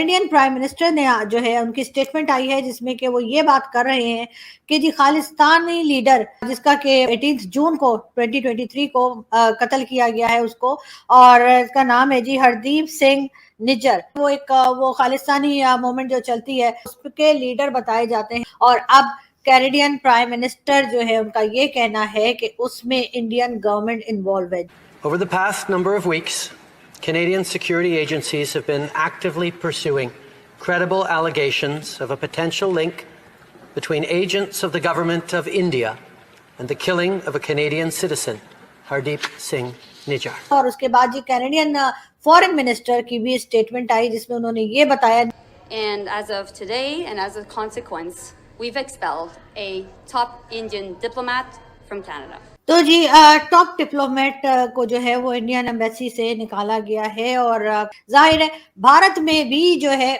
Canadian prime minister ने जो है उनकी स्टेटमेंट आई है जिसमें कि वो ये बात कर रहे हैं कि जी खालिस्तानी लीडर जिसका कि 18 जून को 2023 को कत्ल किया गया है उसको, और इसका नाम है जी हरदीप सिंह निज्जर। वो एक वो खालिस्तानी मूवमेंट जो चलती है उसके लीडर बताए जाते हैं। और अब कैनेडियन प्राइम मिनिस्टर जो है उनका ये कहना है कि उसमें इंडियन गवर्नमेंट इन्वॉल्व है। Over the past number of weeks, Canadian security agencies have been actively pursuing credible allegations of a potential link between agents of the government of India and the killing of a Canadian citizen, Hardeep Singh Nijjar. और उसके बाद जी Canadian foreign minister की भी statement आई जिसमें उन्होंने ये बताया, And as of today and as a consequence, we've expelled a top Indian diplomat from Canada. तो जी टॉप डिप्लोमेट को जो है वो इंडियन एम्बेसी से निकाला गया है। और जाहिर है भारत में भी जो है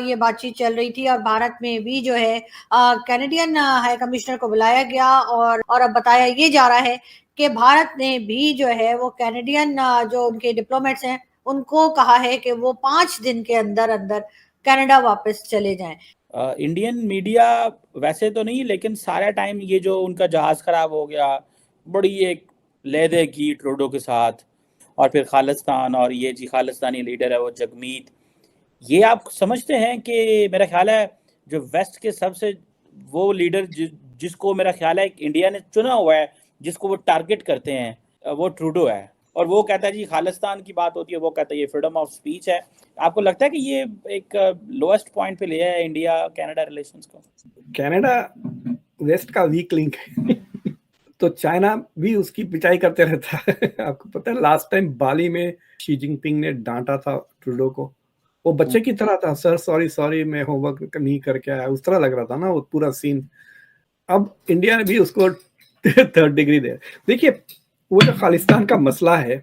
ये बातचीत चल रही थी और भारत में भी जो है कैनेडियन हाई कमिश्नर को बुलाया गया और अब बताया ये जा रहा है कि भारत ने भी जो है वो कैनेडियन जो उनके डिप्लोमेट्स हैं उनको कहा है कि वो 5 दिन के अंदर अंदर कनाडा वापस चले जाएं। इंडियन मीडिया वैसे तो नहीं, लेकिन सारा टाइम ये जो उनका जहाज खराब हो गया, बड़ी एक लेदे की ट्रूडो के साथ, और फिर खालिस्तान और ये जी खालिस्तानी लीडर है वो जगमीत, ये आप समझते हैं कि मेरा ख्याल है जो वेस्ट के सबसे वो लीडर जिसको मेरा ख्याल है इंडिया ने चुना हुआ है, जिसको वो टारगेट करते हैं, वो ट्रूडो है। और वो कहता है जी खालिस्तान की बात होती है, वो कहता है ये फ्रीडम ऑफ स्पीच है। आपको लगता है कि ये एक लोएस्ट पॉइंट पे ले है इंडिया कनाडा रिलेशंस को? कनाडा वेस्ट का वीक लिंक है तो चाइना भी उसकी पिटाई करते रहता है। आपको पता है लास्ट टाइम बाली में शी जिनपिंग ने डांटा था ट्रूडो को, वो बच्चे की तरह था, सर सॉरी मैं होमवर्क नहीं करके आया, उस तरह लग रहा था ना वो पूरा सीन। अब इंडिया ने भी उसको 3rd डिग्री दे। देखिए वो जो खालिस्तान का मसला है,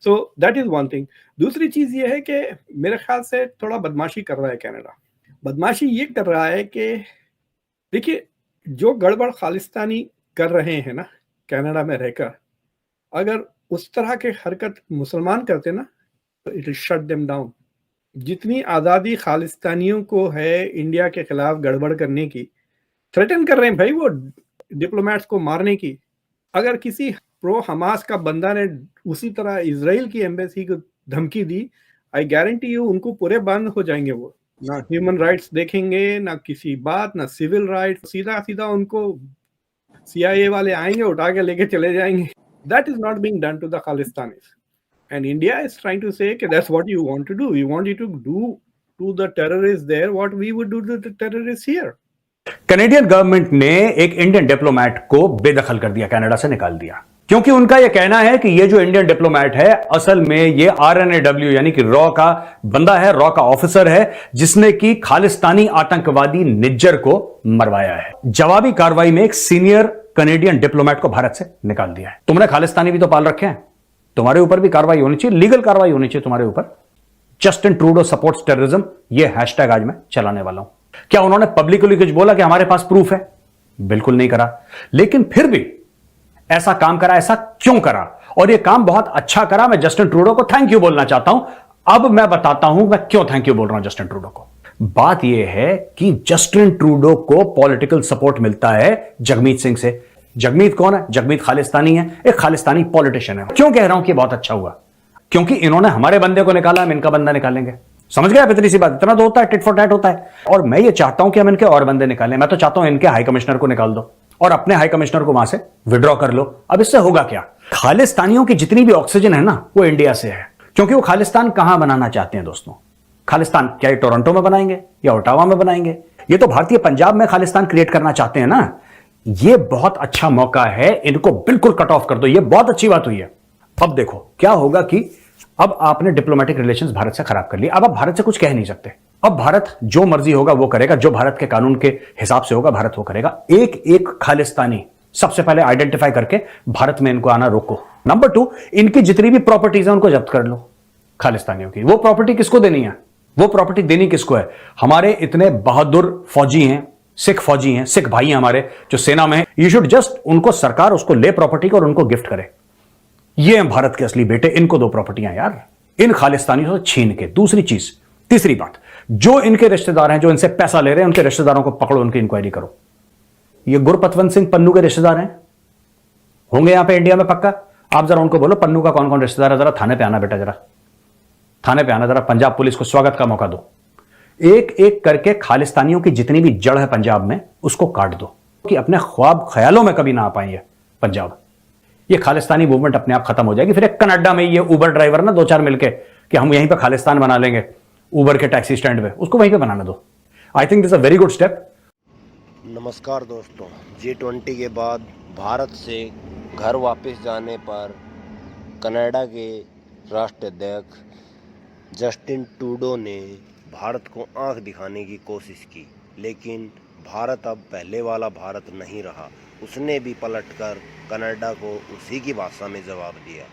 so that is one thing. दूसरी चीज ये है कि मेरे ख्याल से थोड़ा बदमाशी कर रहा है कनाडा। बदमाशी ये कर रहा है कि देखिए जो गड़बड़ खालिस्तानी कर रहे हैं ना कनाडा में रहकर, अगर उस तरह के हरकत मुसलमान करते ना तो it will shut them down. जितनी आज़ादी खालिस्तानियों को है इंडिया के खिलाफ गड़बड़ करने की, थ्रेटन कर रहे हैं भाई वो डिप्लोमेट्स को मारने की। अगर किसी प्रो हमास का बंदा ने उसी तरह इजराइल की एम्बेसी को धमकी दी, आई गारंटी यू उनको पूरे बंद हो जाएंगे। वो ना ह्यूमन राइट्स देखेंगे, ना किसी बात, ना सिविल राइट्स, सीधा सीधा उनको CIA वाले आएंगे उठा के लेके चले जाएंगे। That is not being done to the Khalistanis, and India is trying to say that that's what you want to do. We want you to do to the terrorists there what we would do to the terrorists here. Canadian government ने एक Indian diplomat को बेदखल कर दिया, Canada से निकाल दिया, क्योंकि उनका यह कहना है कि ये जो इंडियन डिप्लोमेट है असल में ये RNAW यानी कि रॉ का बंदा है, रॉ का ऑफिसर है, जिसने कि खालिस्तानी आतंकवादी निज्जर को मरवाया है। जवाबी कार्रवाई में एक सीनियर कनेडियन डिप्लोमेट को भारत से निकाल दिया है। तुमने खालिस्तानी भी तो पाल रखे हैं, तुम्हारे ऊपर भी कार्रवाई होनी चाहिए, लीगल कार्रवाई होनी चाहिए तुम्हारे ऊपर। जस्टिन ट्रूडो सपोर्ट्स टेररिज्म, यह हैशटैग आज मैं चलाने वाला हूं। क्या उन्होंने पब्लिकली कुछ बोला कि हमारे पास प्रूफ है? बिल्कुल नहीं करा, लेकिन फिर भी ऐसा काम करा। ऐसा क्यों करा? और यह काम बहुत अच्छा करा। मैं जस्टिन ट्रूडो को थैंक यू बोलना चाहता हूं। अब मैं बताता हूं मैं क्यों थैंक यू बोल रहा हूं जस्टिन ट्रूडो को। बात यह है कि जस्टिन ट्रूडो को पॉलिटिकल सपोर्ट मिलता है जगमीत सिंह से। जगमीत कौन है? जगमीत खालिस्तानी है, एक खालिस्तानी पॉलिटिशियन है। क्यों कह रहा हूं कि बहुत अच्छा हुआ? क्योंकि इन्होंने हमारे बंदे को निकाला, हम इनका बंदा निकालेंगे। समझ गया? इतनी सी बात, इतना तो होता है, टिट फॉर टैट होता है। और मैं ये चाहता हूं कि हम इनके और बंदे निकालें। मैं तो चाहता हूं इनके हाई कमिश्नर को निकाल दो और अपने हाई कमिश्नर को वहां से विड्रॉ कर लो। अब इससे होगा क्या? खालिस्तानियों की जितनी भी ऑक्सीजन है ना वो इंडिया से है, क्योंकि वो खालिस्तान कहां बनाना चाहते हैं दोस्तों? खालिस्तान क्या ये टोरंटो में बनाएंगे या ओटावा में बनाएंगे? ये तो भारतीय पंजाब में खालिस्तान क्रिएट करना चाहते हैं ना। ये बहुत अच्छा मौका है, इनको बिल्कुल कट ऑफ कर दो। ये बहुत अच्छी बात हुई है। अब देखो क्या होगा कि अब आपने डिप्लोमेटिक रिलेशंस भारत से खराब कर लिए। अब आप भारत से कुछ कह नहीं सकते। अब भारत जो मर्जी होगा वो करेगा, जो भारत के कानून के हिसाब से होगा भारत वो करेगा। एक एक खालिस्तानी सबसे पहले आइडेंटिफाई करके भारत में इनको आना रोको। नंबर 2, इनकी जितनी भी प्रॉपर्टीज है उनको जब्त कर लो खालिस्तानियों की। वो प्रॉपर्टी किसको देनी है? वो प्रॉपर्टी देनी किसको है? हमारे इतने बहादुर फौजी हैं, सिख फौजी हैं, सिख भाई हैं हमारे जो सेना में है। यू शुड जस्ट उनको, सरकार उसको ले प्रॉपर्टी को और उनको गिफ्ट करे। ये हैं भारत के असली बेटे, इनको दो प्रॉपर्टियां यार, इन खालिस्तानियों से छीन के। दूसरी चीज, तीसरी बात, जो इनके रिश्तेदार हैं, जो इनसे पैसा ले रहे हैं, उनके रिश्तेदारों को पकड़ो, उनकी इंक्वायरी करो। ये गुरपतवंत सिंह पन्नू के रिश्तेदार हैं, होंगे यहां पे इंडिया में पक्का। आप जरा उनको बोलो पन्नू का कौन कौन रिश्तेदार है, जरा थाने पे आना बेटा, जरा थाने पे आना, जरा पंजाब पुलिस को स्वागत का मौका दो। एक एक करके खालिस्तानियों की जितनी भी जड़ है पंजाब में, उसको काट दो कि अपने ख्वाब ख्यालों में कभी ना आ पाएंगे पंजाब। ये खालिस्तानी मूवमेंट अपने आप खत्म हो जाएगी। फिर एक कनाडा में ये उबर ड्राइवर ना दो चार मिलके कि हम यहीं पे खालिस्तान बना लेंगे, उबर के टैक्सी स्टैंड पे, उसको वहीं पे बनाने दो। I think this a very good step. नमस्कार दोस्तों, G20 के बाद भारत से घर वापस जाने पर कनाडा के राष्ट्राध्यक्ष जस्टिन ट्रूडो ने भारत को आंख दिखाने की कोशिश की, लेकिन भारत अब पहले वाला भारत नहीं रहा। उसने भी पलटकर कनाडा को उसी की भाषा में जवाब दिया।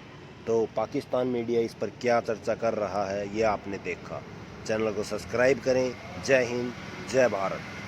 तो पाकिस्तान मीडिया इस पर क्या चर्चा कर रहा है, ये आपने देखा। चैनल को सब्सक्राइब करें। जय हिंद, जय भारत।